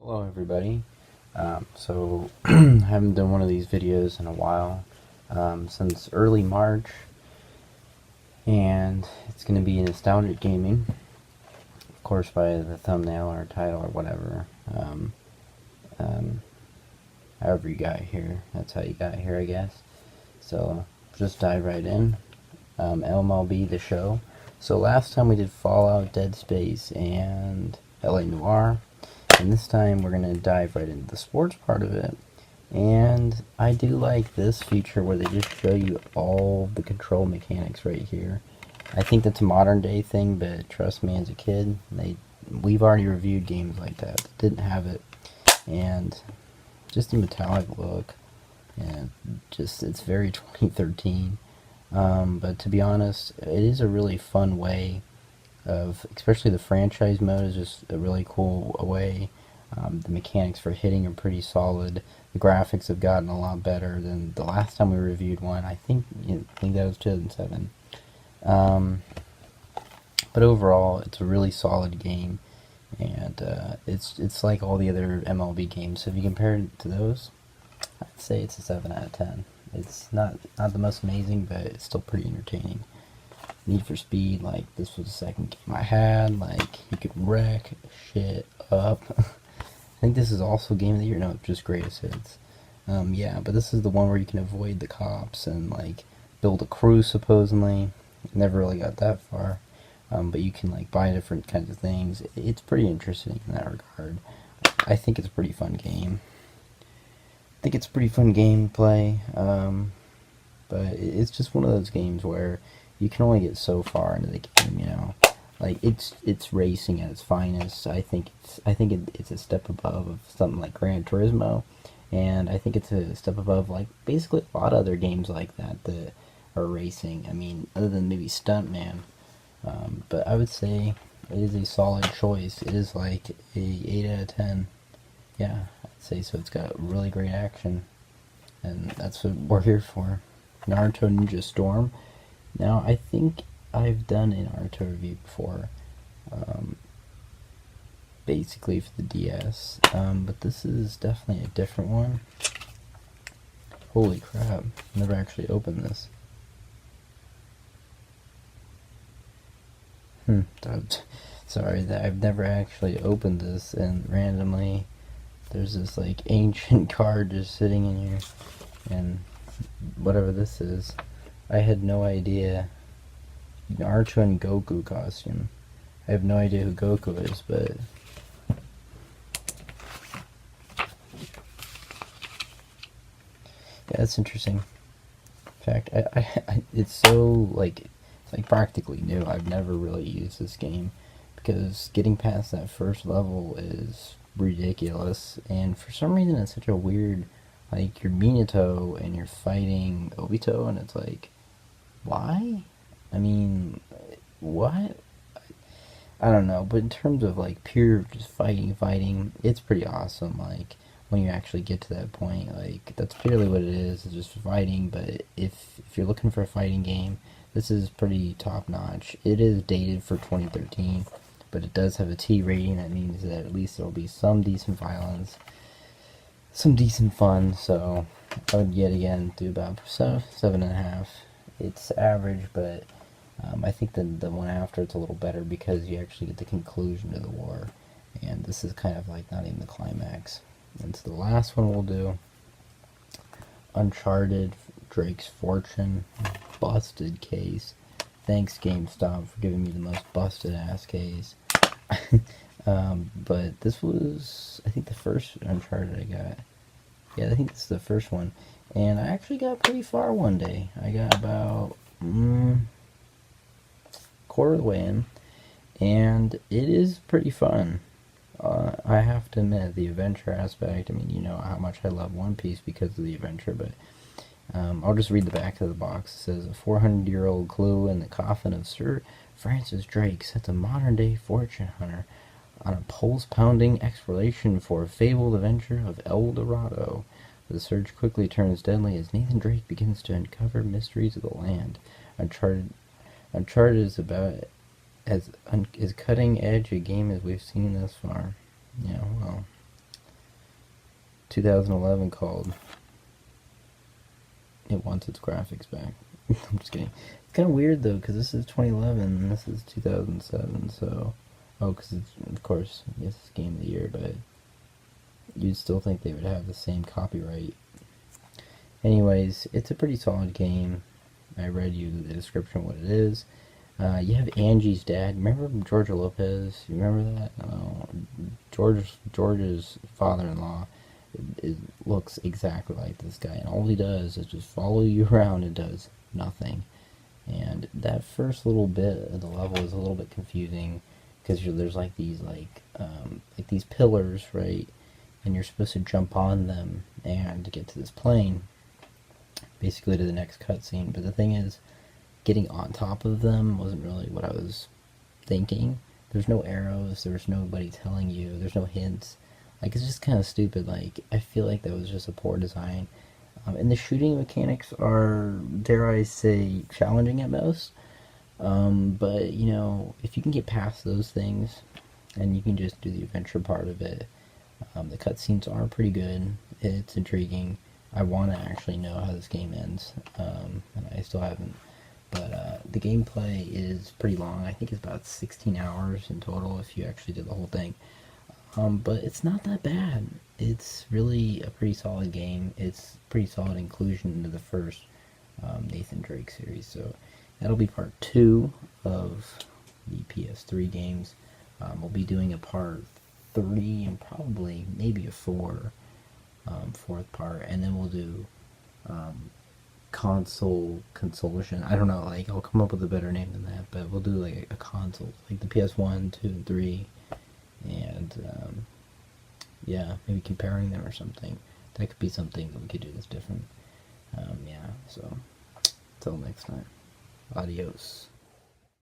Hello everybody. So I haven't done one of these videos in a while, since early March, and it's going to be nostalgic gaming, of course by the thumbnail or title or whatever. However you got here, that's how you got here, I guess. So just dive right in. MLB The Show. So last time we did Fallout, Dead Space, and LA Noire. And this time we're going to dive right into the sports part of it. And I do like this feature where they just show you all the control mechanics right here. I think that's a modern day thing, but trust me, as a kid, we've already reviewed games like that didn't have it. And just a metallic look, and just it's very 2013. But to be honest, it is a really fun way of, especially the franchise mode is just a really cool way. The mechanics for hitting are pretty solid. The graphics have gotten a lot better than the last time we reviewed one. I think that was 2007. But overall, it's a really solid game, and it's like all the other MLB games. So if you compare it to those, I'd say it's a 7 out of 10. It's not the most amazing, but it's still pretty entertaining. Need for Speed, like, this was the second game I had. Like, you could wreck shit up. I think this is also Game of the Year. No, just Greatest Hits. Yeah, but this is the one where you can avoid the cops and, like, build a crew, supposedly. Never really got that far. But you can, like, buy different kinds of things. It's pretty interesting in that regard. I think it's a pretty fun game. I think it's pretty fun gameplay. But it's just one of those games where you can only get so far into the game, Like, it's racing at its finest. I think it's a step above of something like Gran Turismo, and I think it's a step above, like, basically a lot of other games like that that are racing. I mean, other than maybe Stuntman, but I would say it is a solid choice. It is like a 8 out of 10. Yeah, I'd say so. It's got really great action, and that's what we're here for. Naruto Ninja Storm. Now, I think I've done a Naruto review before, basically for the DS, but this is definitely a different one. Holy crap, never actually opened this. Sorry, that I've never actually opened this, and randomly there's this, like, ancient card just sitting in here, and whatever this is, I had no idea. Naruto and Goku costume. I have no idea who Goku is, but yeah, that's interesting. In fact, it's so, like, it's like practically new. I've never really used this game because getting past that first level is ridiculous, and for some reason it's such a weird, like, you're Minato and you're fighting Obito, and it's like, why? I mean, what? I don't know, but in terms of, like, pure just fighting, it's pretty awesome. Like, when you actually get to that point, like, that's purely what it is. It's just fighting. But if you're looking for a fighting game, this is pretty top notch. It is dated for 2013, but it does have a T rating. That means that at least there'll be some decent violence, some decent fun. So I would yet again do about 7.5. It's average, but I think the one after it's a little better because you actually get the conclusion to the war, and this is kind of like not even the climax. And so the last one we'll do, Uncharted, Drake's Fortune, busted case. Thanks GameStop for giving me the most busted ass case. But this was, I think, the first Uncharted I got. Yeah, I think this is the first one, and I actually got pretty far one day. I got about quarter of the way in, and it is pretty fun. I have to admit, the adventure aspect, I mean, you know how much I love One Piece because of the adventure, but I'll just read the back of the box. It says, a 400-year-old clue in the coffin of Sir Francis Drake sets a modern-day fortune hunter on a pulse-pounding exploration for a fabled adventure of El Dorado. The search quickly turns deadly as Nathan Drake begins to uncover mysteries of the land. Uncharted is about as cutting edge a game as we've seen thus far. Yeah, well, 2011 called It Wants Its Graphics Back. I'm just kidding. It's kind of weird though, because this is 2011 and this is 2007, so... Oh, because of course, yes, it's Game of the Year, but you'd still think they would have the same copyright. Anyways, it's a pretty solid game. I read you the description of what it is. You have Angie's dad. Remember Georgia Lopez? You remember that? George's father-in-law looks exactly like this guy, and all he does is just follow you around and does nothing. And that first little bit of the level is a little bit confusing because there's like these these pillars, right? And you're supposed to jump on them and get to this plane, basically to the next cutscene. But the thing is, getting on top of them wasn't really what I was thinking. There's no arrows, there's nobody telling you, there's no hints. Like, it's just kind of stupid. Like, I feel like that was just a poor design. And the shooting mechanics are, dare I say, challenging at most. But, you know, if you can get past those things, and you can just do the adventure part of it, the cutscenes are pretty good. It's intriguing. I want to actually know how this game ends, and I still haven't. But the gameplay is pretty long. I think it's about 16 hours in total if you actually did the whole thing. But it's not that bad. It's really a pretty solid game. It's pretty solid inclusion into the first Nathan Drake series. So that'll be part 2 of the PS3 games. We'll be doing a part 3 and probably maybe a 4, fourth part, and then we'll do console consolation. I don't know, like, I'll come up with a better name than that, but we'll do like a console, like the PS1, 2, and 3, and yeah, maybe comparing them or something. That could be something that we could do that's different. Yeah, so, till next time. Adios.